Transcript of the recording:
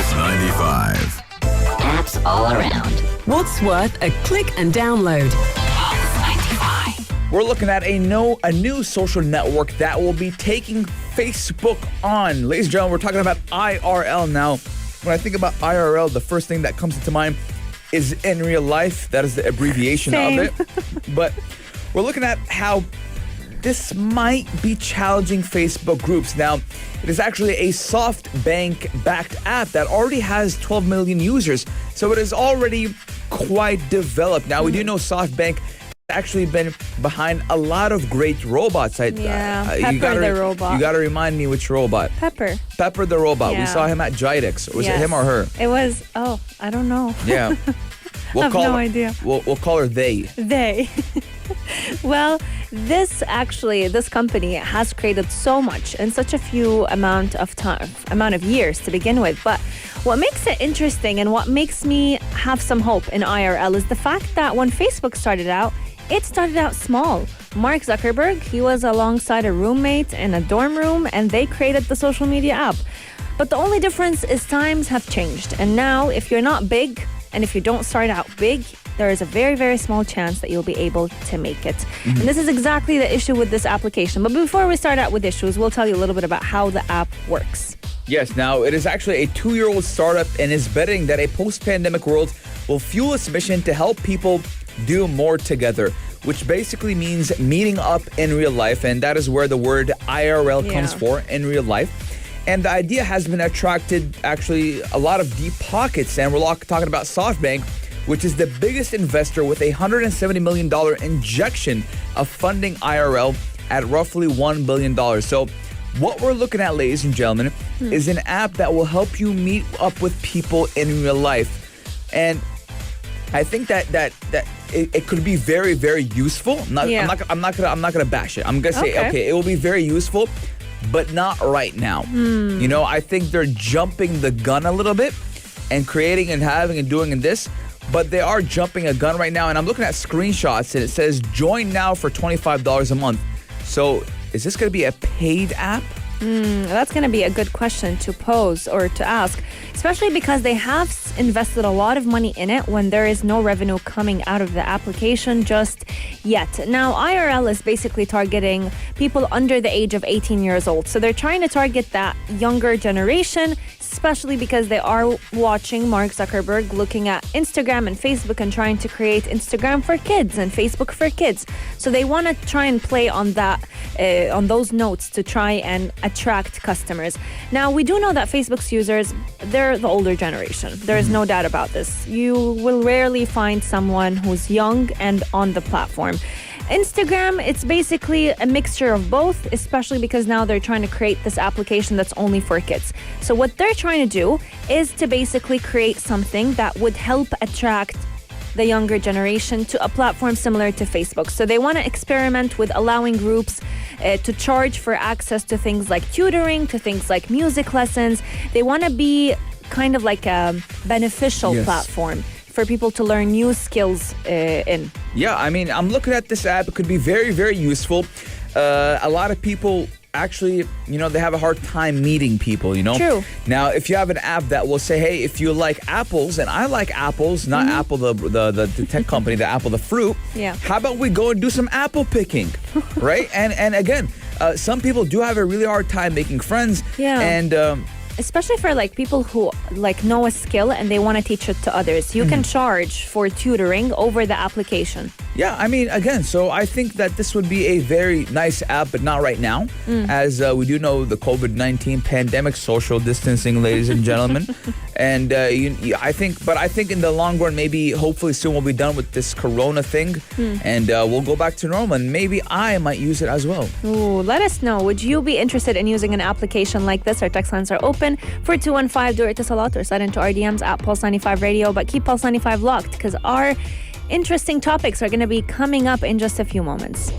Pulse 95. Apps all around. What's worth a click and download? Pulse 95. We're looking at a new social network that will be taking Facebook on. Ladies and gentlemen, we're talking about IRL now. When I think about IRL, the first thing that comes into mind is in real life. That is the abbreviation Same. of it. But we're looking at how this might be challenging Facebook groups. Now, it is actually a SoftBank-backed app that already has 12 million users. So it is already quite developed. Now, we do know SoftBank actually been behind a lot of great robots. Pepper the robot. You gotta remind me which robot. Pepper the robot. We Yeah. saw him at Jidix. Was it Yes. him or her? It was, I don't know. Yeah. I have no idea. We'll call her they. They. Well, this company has created so much in such a few amount of years to begin with. But what makes it interesting and what makes me have some hope in IRL is the fact that when Facebook started out, it started out small. Mark Zuckerberg, he was alongside a roommate in a dorm room and they created the social media app. But the only difference is times have changed. And now, if you're not big and if you don't start out big, there is a very, very small chance that you'll be able to make it. And this is exactly the issue with this application. But before we start out with issues, we'll tell you a little bit about how the app works. Yes, now it is actually a 2-year-old startup and is betting that a post-pandemic world will fuel its mission to help people do more together, which basically means meeting up in real life. And that is where the word IRL comes for, in real life. And the idea has been attracted actually a lot of deep pockets. And we're talking about SoftBank, which is the biggest investor with a $170 million injection of funding IRL at roughly $1 billion. So what we're looking at, ladies and gentlemen, is an app that will help you meet up with people in real life. And I think that it could be very, very useful. I'm not gonna bash it. I'm gonna say, okay, it will be very useful, but not right now. You know, I think they're jumping the gun a little bit and creating and having and doing this, but they are jumping a gun right now. And I'm looking at screenshots and it says join now for $25 a month. So is this going to be a paid app? That's going to be a good question to pose or to ask, especially because they have invested a lot of money in it when there is no revenue coming out of the application just yet. Now, IRL is basically targeting people under the age of 18 years old. So they're trying to target that younger generation, especially because they are watching Mark Zuckerberg looking at Instagram and Facebook and trying to create Instagram for kids and Facebook for kids. So they want to try and play on that, on those notes to try and attract customers. Now, we do know that Facebook's users, they're the older generation. There is no doubt about this. You will rarely find someone who's young and on the platform. Instagram, it's basically a mixture of both, especially because now they're trying to create this application that's only for kids. So what they're trying to do is to basically create something that would help attract the younger generation to a platform similar to Facebook. So they want to experiment with allowing groups to charge for access to things like tutoring, to things like music lessons. They want to be kind of like a beneficial platform for people to learn new skills in. Yeah, I mean, I'm looking at this app. It could be very, very useful. A lot of people actually, you know, they have a hard time meeting people, you know? True. Now, if you have an app that will say, hey, if you like apples, and I like apples, not Apple, the tech company, the Apple, the fruit. Yeah. How about we go and do some apple picking, right? And again, some people do have a really hard time making friends. Yeah. And especially for like people who like know a skill and they want to teach it to others. You can charge for tutoring over the application. Yeah, I mean, again, so I think that this would be a very nice app, but not right now, as we do know the COVID-19 pandemic, social distancing, ladies and gentlemen. And I think in the long run, maybe hopefully soon we'll be done with this Corona thing, and we'll go back to normal. And maybe I might use it as well. Ooh, let us know. Would you be interested in using an application like this? Our text lines are open for 215. Do it to Salat or slide into our DMs at Pulse 95 Radio. But keep Pulse 95 locked because our interesting topics are going to be coming up in just a few moments.